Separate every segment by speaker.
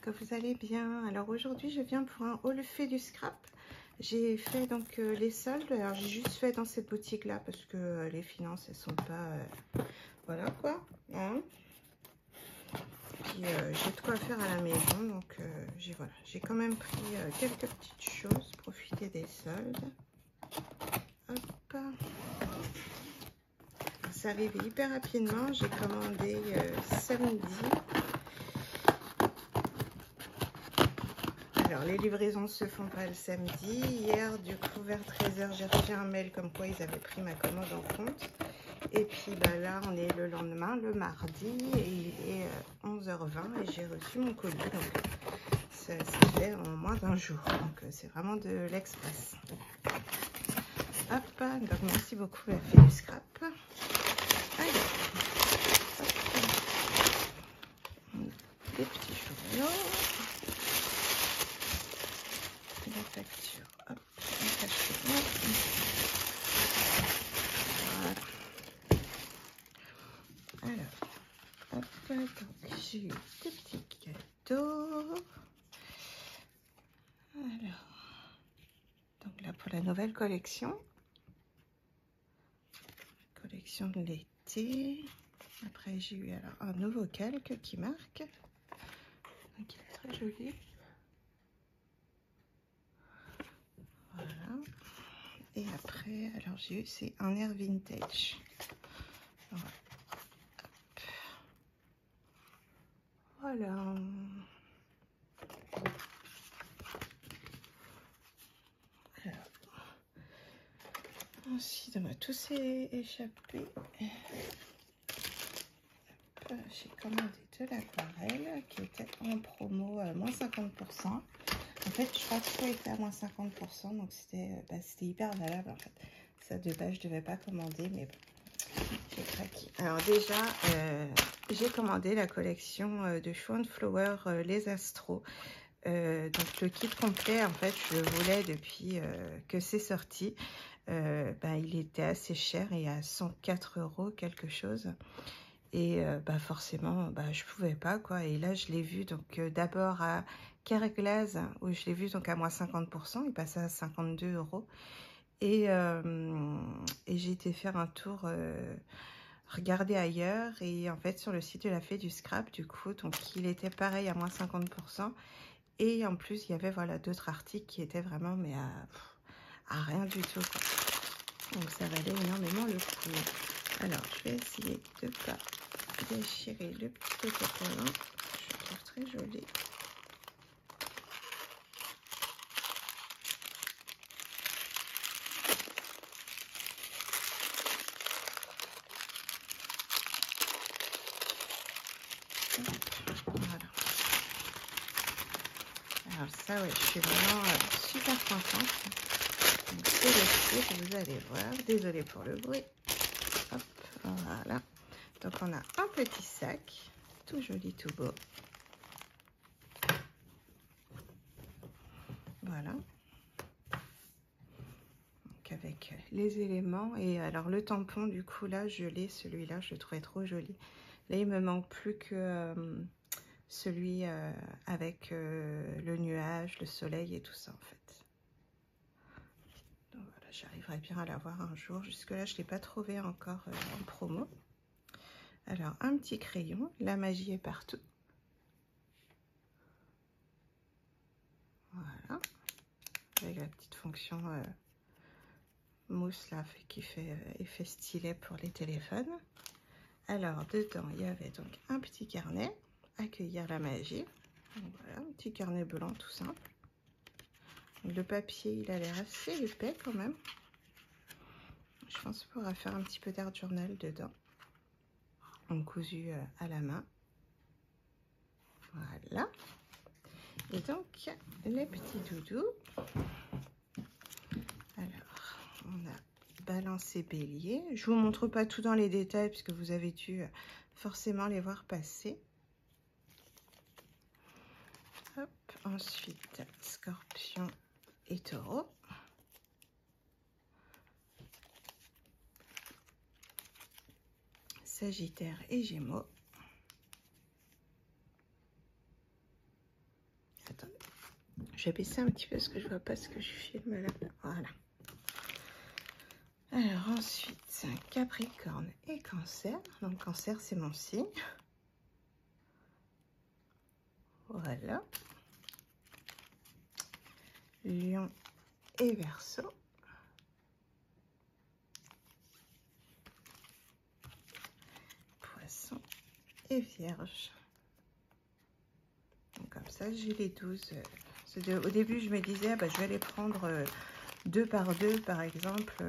Speaker 1: que vous allez bien. Alors aujourd'hui je viens pour un haul fait du scrap. J'ai fait donc les soldes. Alors j'ai juste fait dans cette boutique là parce que les finances elles sont pas voilà quoi hein. Puis j'ai de quoi faire à la maison, donc j'ai quand même pris quelques petites choses, profiter des soldes. Hop, ça arrive hyper rapidement. J'ai commandé samedi. Alors, les livraisons se font pas le samedi. Hier, du coup, vers 13 h, j'ai reçu un mail comme quoi ils avaient pris ma commande en compte. Et puis, bah, là, on est le lendemain, le mardi, et il est 11 h 20 et j'ai reçu mon colis. Donc, ça s'est fait en moins d'un jour. Donc, c'est vraiment de l'express. Hop, donc merci beaucoup, la fée du scrap. Allez, hop, des petits journaux. La facture, hop, on cache tout. Voilà. Alors, hop, donc j'ai eu des petits cadeaux. Alors, donc là pour la nouvelle collection. Collection de l'été. Après j'ai eu alors un nouveau calque qui marque. Donc il est très joli. Voilà. Et après, alors j'ai eu, c'est un air vintage. Voilà. Voilà. Alors, ensuite, tout s'est échappé. J'ai commandé de l'aquarelle qui était en promo à moins 50%. En fait, je crois que tout était à moins 50%, donc c'était hyper valable en fait. Ça de base, je devais pas commander, mais bon, j'ai craqué. Alors déjà, j'ai commandé la collection de Show & Flower Les Astros. Donc le kit complet, en fait, je le voulais depuis que c'est sorti. Il était assez cher et à 104 € quelque chose. Et forcément, je pouvais pas quoi. Et là, je l'ai vu donc d'abord à Kerglas où je l'ai vu donc à moins 50%. Il passait à 52 €. Et j'ai été faire un tour, regarder ailleurs. Et en fait, sur le site de la Fée du Scrap, du coup, donc il était pareil à moins 50%. Et en plus, il y avait voilà d'autres articles qui étaient vraiment mais à rien du tout quoi. Donc ça valait énormément le coup. Alors, je vais essayer de pas déchirer le petit autocollant. Je le trouve très joli. Voilà. Alors ça, ouais, je suis vraiment super contente. Donc c'est le site, vous allez voir. Désolée pour le bruit. Hop, voilà. Donc on a un petit sac, tout joli, tout beau. Voilà. Donc avec les éléments. Et alors le tampon, du coup, là, je l'ai, celui-là, je le trouvais trop joli. Là, il me manque plus que celui avec le nuage, le soleil et tout ça, en fait. Donc voilà, j'arriverai bien à l'avoir un jour. Jusque-là, je ne l'ai pas trouvé encore en promo. Alors, un petit crayon. La magie est partout. Voilà. Avec la petite fonction mousse là, qui fait effet stylet pour les téléphones. Alors, dedans, il y avait donc un petit carnet. Accueillir la magie. Donc, voilà, un petit carnet blanc tout simple. Le papier, il a l'air assez épais quand même. Je pense qu'on pourra faire un petit peu d'art journal dedans. En cousu à la main. Voilà. Et donc, les petits doudous. Alors, on a balancé bélier. Je vous montre pas tout dans les détails puisque vous avez dû forcément les voir passer. Hop. Ensuite, scorpion et taureau. Sagittaire et Gémeaux. Je vais baisser un petit peu parce que je vois pas ce que je filme là. Voilà. Alors ensuite, c'est un Capricorne et Cancer. Donc Cancer, c'est mon signe. Voilà. Lion et Verseau. Poisson et Vierge. Donc comme ça, j'ai les 12. Au début, je me disais, bah, je vais les prendre 2 par 2, par exemple.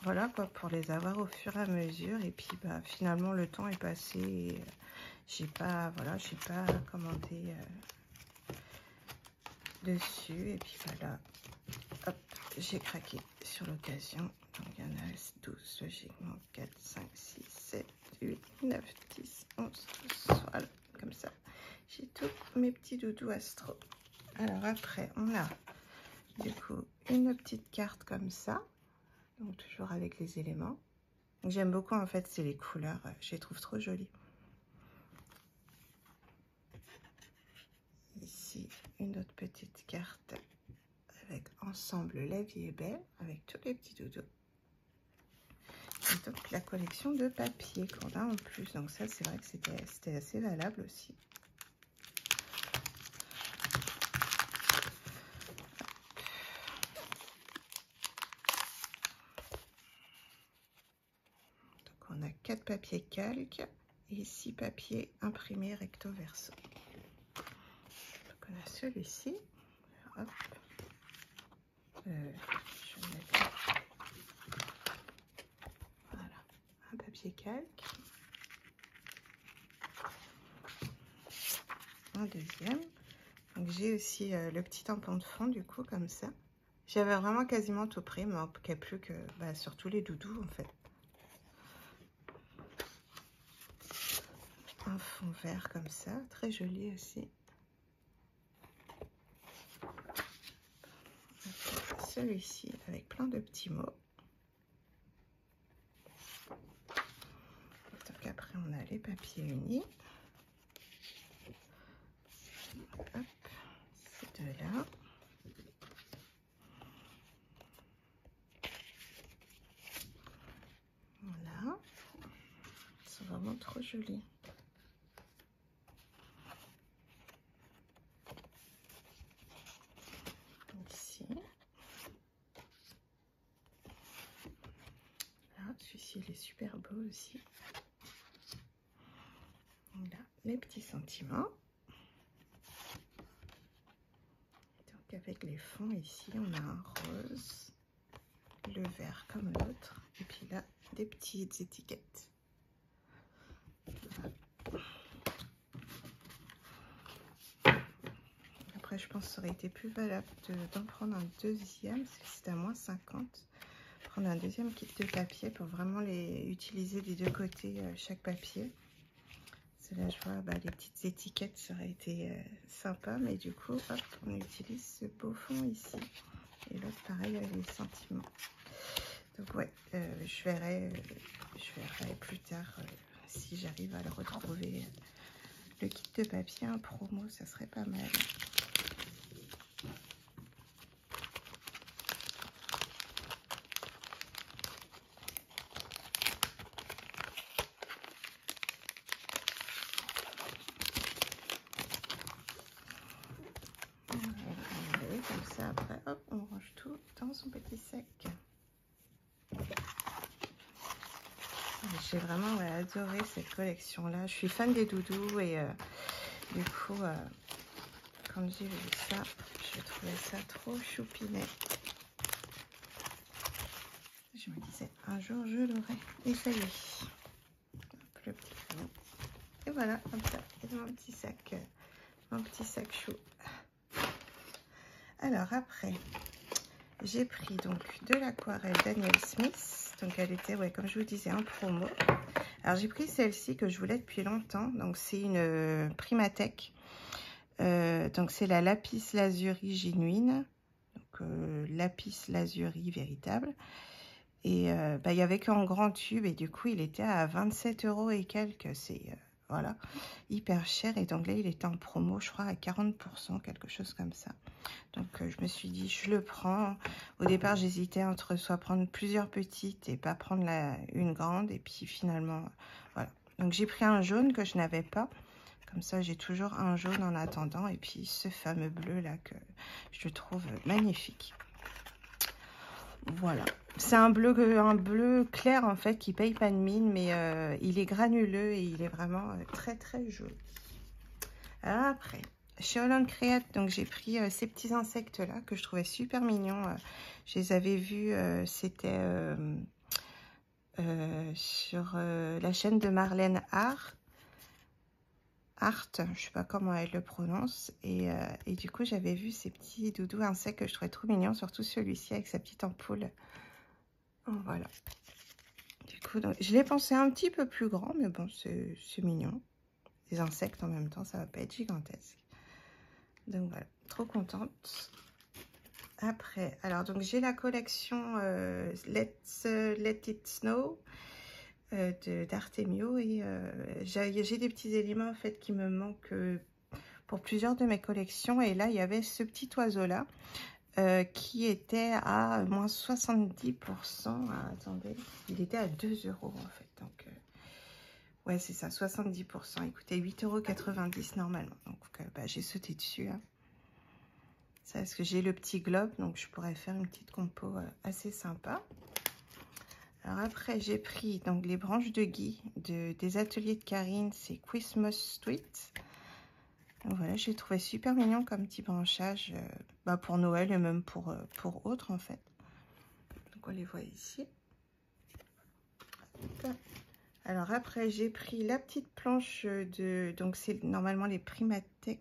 Speaker 1: Voilà quoi, pour les avoir au fur et à mesure. Et puis bah, finalement, le temps est passé. Et j'ai pas, voilà, j'ai pas commandé dessus. Et puis voilà, hop, j'ai craqué sur l'occasion. Donc il y en a 12, logiquement 4, 5, 6, 7, 8, 9, 10, 11, 12. Voilà, comme ça. J'ai tous mes petits doudous astro. Alors après, on a du coup une petite carte comme ça. Donc toujours avec les éléments. J'aime beaucoup en fait, c'est les couleurs, je les trouve trop jolies. Ici, une autre petite carte avec ensemble la vie est belle, avec tous les petits doudous. Et donc la collection de papier qu'on a en plus. Donc ça, c'est vrai que c'était assez valable aussi. On a 4 papiers calques et 6 papiers imprimés recto verso. Donc on a celui-ci. Hop. Je vais mettre voilà, un papier calque. Un deuxième. Donc j'ai aussi le petit tampon de fond du coup comme ça. J'avais vraiment quasiment tout pris, mais il manquait plus que bah, sur tous les doudous en fait. Un fond vert comme ça, très joli aussi. Celui-ci avec plein de petits mots. Donc après on a les papiers unis. Hop, ces deux-là. Voilà. Ils sont vraiment trop jolis. Ici. Celui-ci, il est super beau aussi. Voilà, les petits sentiments. Donc avec les fonds ici, on a un rose, le vert comme l'autre, et puis là, des petites étiquettes. Voilà. Après, je pense que ça aurait été plus valable d'en prendre un deuxième, c'est à moins 50. Prendre un deuxième kit de papier pour vraiment les utiliser des deux côtés chaque papier. C'est là je vois bah, les petites étiquettes, ça aurait été sympa, mais du coup hop, on utilise ce beau fond ici et l'autre pareil avec les sentiments. Donc ouais, je verrai plus tard si j'arrive à le retrouver. Le kit de papier en promo, ça serait pas mal. Comme ça, après, hop, on range tout dans son petit sac. J'ai vraiment adoré cette collection-là. Je suis fan des doudous et du coup, quand j'ai vu ça, je trouvais ça trop choupinet. Je me disais, un jour, je l'aurai. Et ça y est. Hop, le petit crayon. Et voilà, comme ça, et mon petit sac chou. Alors après, j'ai pris donc de l'aquarelle Daniel Smith. Donc elle était, ouais, comme je vous disais, en promo. Alors j'ai pris celle-ci que je voulais depuis longtemps. Donc c'est une Primatech. Donc c'est la lapis lazuli genuine. Donc lapis lazuli véritable. Et bah, il y avait qu'en grand tube et du coup il était à 27 € et quelques. C'est voilà, hyper cher. Et donc là, il était en promo, je crois, à 40%, quelque chose comme ça. Donc, je me suis dit, je le prends. Au départ, j'hésitais entre soit prendre plusieurs petites et pas prendre une grande. Et puis, finalement, voilà. Donc, j'ai pris un jaune que je n'avais pas. Comme ça, j'ai toujours un jaune en attendant. Et puis, ce fameux bleu-là que je trouve magnifique. Voilà. C'est un bleu clair, en fait, qui paye pas de mine. Mais il est granuleux et il est vraiment très, très joli. Alors après... Chez Holland Create, donc j'ai pris ces petits insectes-là que je trouvais super mignons. Je les avais vus, c'était sur la chaîne de Marlène Art, je sais pas comment elle le prononce. Et du coup, j'avais vu ces petits doudous insectes que je trouvais trop mignons, surtout celui-ci avec sa petite ampoule. Voilà. Du coup, donc, je l'ai pensé un petit peu plus grand, mais bon, c'est mignon. Des insectes en même temps, ça va pas être gigantesque. Donc voilà, trop contente. Après, alors donc j'ai la collection Let It Snow d'Artemio et j'ai des petits éléments en fait qui me manquent pour plusieurs de mes collections. Et là, il y avait ce petit oiseau-là qui était à moins 70%. Ah, attendez, il était à 2 € en fait. Donc, ouais, c'est ça, 70%. Il coûtait 8,90 € normalement. Donc, bah, j'ai sauté dessus. Hein. Ça, parce que j'ai le petit globe, donc je pourrais faire une petite compo assez sympa. Alors après, j'ai pris donc les branches de gui des ateliers de Karine, c'est Christmas Street. Donc voilà, j'ai trouvé super mignon comme petit branchage bah pour Noël et même pour autres en fait. Donc on les voit ici. Alors après, j'ai pris la petite planche donc c'est normalement les Primatech.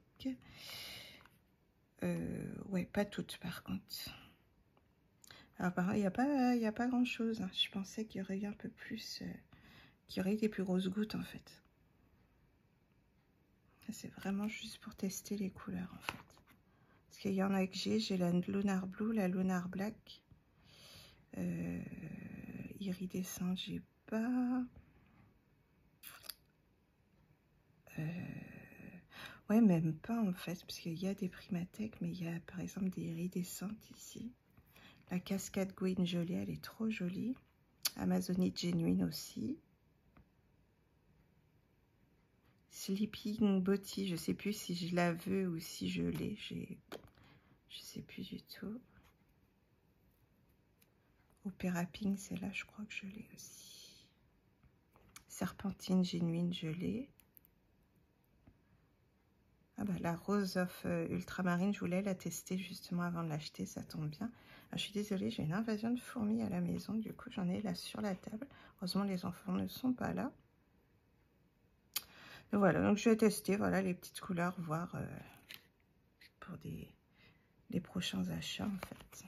Speaker 1: Ouais, pas toutes par contre. Alors, il n'y a pas grand chose. Hein. Je pensais qu'il y aurait eu un peu plus, qu'il y aurait eu des plus grosses gouttes en fait. C'est vraiment juste pour tester les couleurs en fait. Parce qu'il y en a que j'ai la Lunar Blue, la Lunar Black. Iridescent, j'ai pas. Ouais, même pas en fait, parce qu'il y a des Primatech, mais il y a par exemple des iridescentes ici. La Cascade Green jolie, elle est trop jolie. Amazonite Genuine aussi. Sleeping Beauty, je sais plus si je la veux ou si je l'ai. Je sais plus du tout. Opera Pink, celle-là, je crois que je l'ai aussi. Serpentine Genuine, je l'ai. Ah bah la Rose of Ultramarine, je voulais la tester justement avant de l'acheter, ça tombe bien. Ah, je suis désolée, j'ai une invasion de fourmis à la maison, du coup j'en ai là sur la table. Heureusement les enfants ne sont pas là. Donc voilà, donc je vais tester voilà, les petites couleurs, voir pour des prochains achats en fait.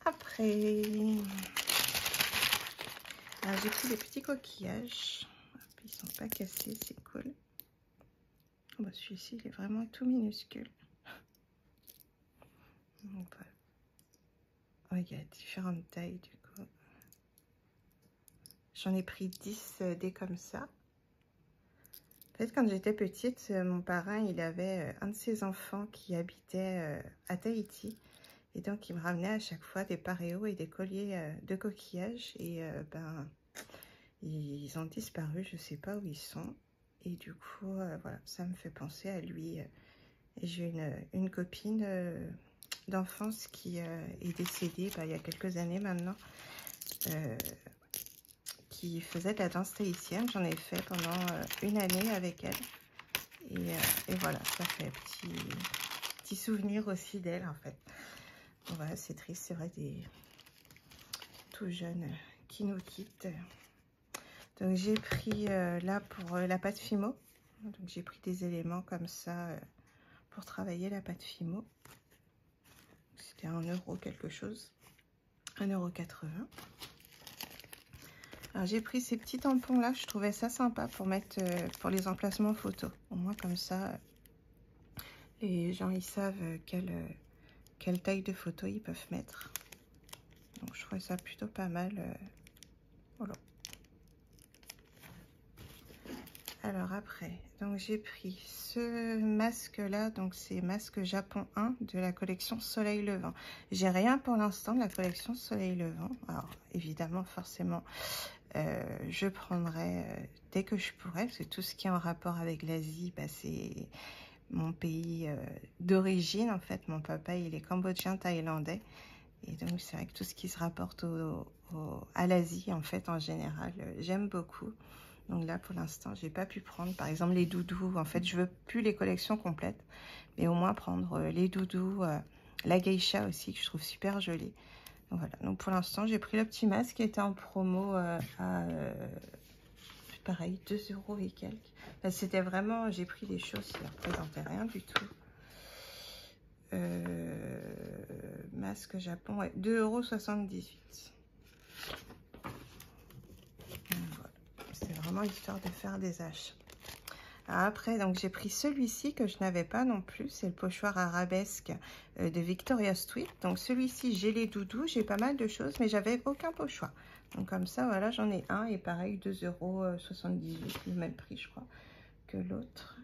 Speaker 1: Après, j'ai pris des petits coquillages. Hop, ils sont pas cassés, c'est cool. Oh, bah, celui-ci, il est vraiment tout minuscule. Donc, voilà. Oh, il y a différentes tailles du coup. J'en ai pris 10 des comme ça. En fait, quand j'étais petite, mon parrain, il avait un de ses enfants qui habitait à Tahiti. Et donc, il me ramenait à chaque fois des paréos et des colliers de coquillages. Et ben, ils ont disparu, je ne sais pas où ils sont. Et du coup, voilà, ça me fait penser à lui. Et j'ai une copine d'enfance qui est décédée il y a quelques années maintenant. Qui faisait de la danse tahitienne. J'en ai fait pendant une année avec elle. Et voilà, ça fait petit souvenir aussi d'elle en fait. Bon, voilà, c'est triste, c'est vrai, des tout jeunes qui nous quittent. Donc j'ai pris là pour la pâte Fimo. Donc j'ai pris des éléments comme ça pour travailler la pâte Fimo. C'était 1 € quelque chose. 1,80 €. Alors j'ai pris ces petits tampons là, je trouvais ça sympa pour mettre pour les emplacements photos. Au moins comme ça, les gens ils savent quelle taille de photo ils peuvent mettre. Donc je trouvais ça plutôt pas mal. Voilà. Alors après, donc j'ai pris ce masque là, donc c'est masque Japon 1 de la collection Soleil Levant. J'ai rien pour l'instant de la collection Soleil Levant. Alors évidemment, forcément, je prendrai dès que je pourrai, parce que tout ce qui est en rapport avec l'Asie, bah, c'est mon pays d'origine en fait. Mon papa il est cambodgien thaïlandais, et donc c'est vrai que tout ce qui se rapporte à l'Asie en fait en général, j'aime beaucoup. Donc là, pour l'instant, j'ai pas pu prendre, par exemple, les doudous. En fait, je veux plus les collections complètes, mais au moins prendre les doudous, la geisha aussi, que je trouve super jolie. Donc voilà. Donc pour l'instant, j'ai pris le petit masque qui était en promo pareil, 2 € et quelques. Enfin, c'était vraiment, j'ai pris des choses qui ne représentaient rien du tout. Masque Japon, ouais, 2,78 €. Voilà. C'est vraiment histoire de faire des achats. Après, donc j'ai pris celui-ci que je n'avais pas non plus, c'est le pochoir arabesque de Victoria's Secret. Donc celui-ci, j'ai les doudous, j'ai pas mal de choses, mais j'avais aucun pochoir. Donc comme ça, voilà, j'en ai un, et pareil, 2,78 €, le même prix, je crois, que l'autre.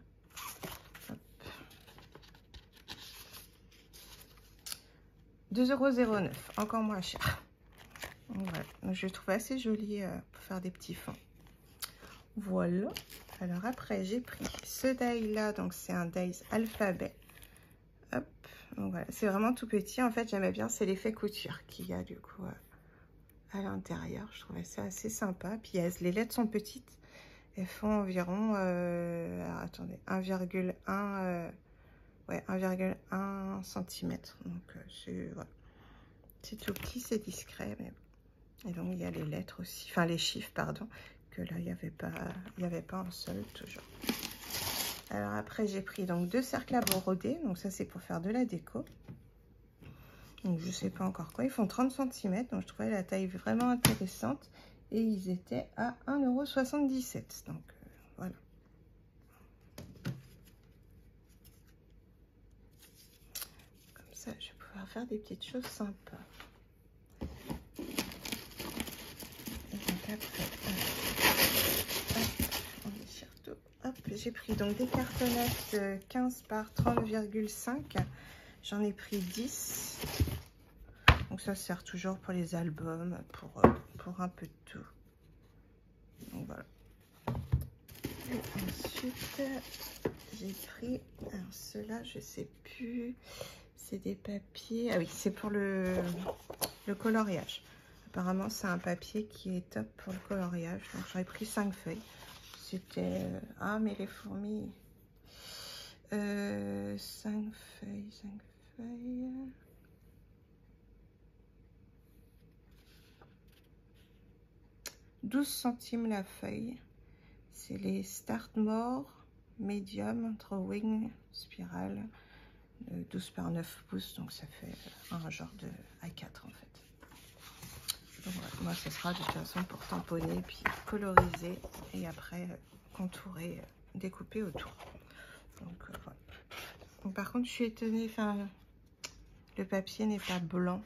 Speaker 1: 2,09 €, encore moins cher. Donc, voilà. Donc je le trouve assez joli pour faire des petits fonds. Voilà. Alors après, j'ai pris ce die là, donc c'est un die alphabet. Hop, donc voilà, c'est vraiment tout petit. En fait, j'aimais bien, c'est l'effet couture qu'il y a du coup à l'intérieur. Je trouvais ça assez sympa. Puis les lettres sont petites. Elles font environ, alors, attendez, 1,1 ouais, 1,1 cm. Donc c'est voilà. C'est tout petit, c'est discret. Mais... Et donc il y a les lettres aussi, enfin les chiffres, pardon. Que là, il n'y avait pas un seul, toujours. Alors après, j'ai pris donc 2 cercles à broder. Donc ça, c'est pour faire de la déco. Donc je sais pas encore quoi. Ils font 30 cm. Donc je trouvais la taille vraiment intéressante. Et ils étaient à 1,77 €. Donc voilà. Comme ça, je vais pouvoir faire des petites choses sympas. Et donc après, j'ai pris donc des cartonnettes 15 par 30,5. J'en ai pris 10. Donc ça sert toujours pour les albums, pour un peu de tout. Donc voilà. Et ensuite, j'ai pris, alors ceux-là, je sais plus, c'est des papiers. Ah oui, c'est pour le coloriage. Apparemment, c'est un papier qui est top pour le coloriage. Donc j'en ai pris 5 feuilles. C'était... ah, mais les fourmis... 5 feuilles, 5 feuilles... 12 centimes la feuille. C'est les Start More Medium Drawing Spirale. 12 par 9 pouces. Donc ça fait un genre de A4 en fait. Donc, voilà. Moi, ce sera de toute façon pour tamponner, puis coloriser. Et après, contourer, découper autour. Donc voilà. Donc, par contre, je suis étonnée. Enfin, le papier n'est pas blanc.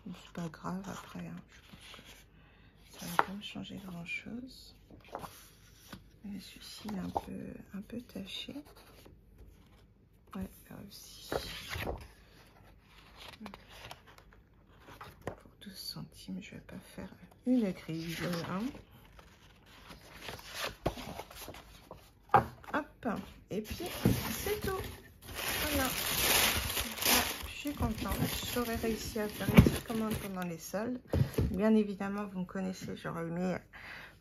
Speaker 1: C'est pas grave après. Hein. Je pense que ça va pas me changer grand chose. Celui-ci est un peu taché. Ouais, là aussi. Pour 12 centimes, je vais pas faire une grille. Hein. Hop, et puis c'est tout. Voilà. Je suis contente. J'aurais réussi à faire une petite commande pendant les soldes. Bien évidemment, vous me connaissez, j'aurais aimé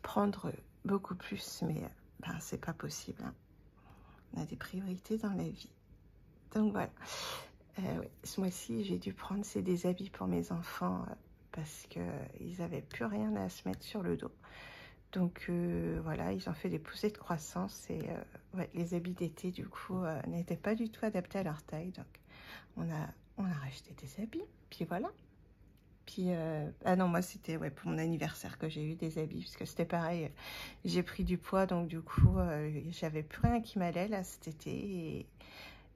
Speaker 1: prendre beaucoup plus, mais ben, c'est pas possible. Hein. On a des priorités dans la vie. Donc voilà. Ouais, ce mois-ci, j'ai dû prendre des habits pour mes enfants parce qu'ils n'avaient plus rien à se mettre sur le dos. Donc voilà, ils ont fait des poussées de croissance et ouais, les habits d'été, du coup, n'étaient pas du tout adaptés à leur taille. Donc on a racheté des habits, puis voilà. Puis, ah non, moi, c'était ouais, pour mon anniversaire que j'ai eu des habits, parce que c'était pareil, j'ai pris du poids, donc du coup, j'avais plus rien qui m'allait, là, cet été, et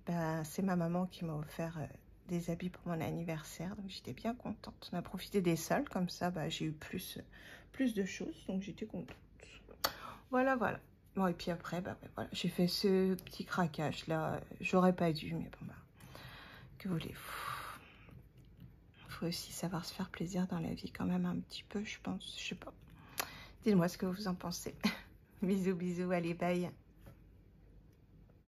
Speaker 1: ben, c'est ma maman qui m'a offert des habits pour mon anniversaire, donc j'étais bien contente. On a profité des soldes, comme ça, bah, j'ai eu plus de choses, donc j'étais contente. Voilà, voilà. Bon, et puis après, bah, voilà, j'ai fait ce petit craquage là. J'aurais pas dû, mais bon, bah, que voulez-vous? Faut aussi savoir se faire plaisir dans la vie quand même un petit peu, je pense. Je sais pas. Dites-moi ce que vous en pensez. Bisous, bisous, allez, bye.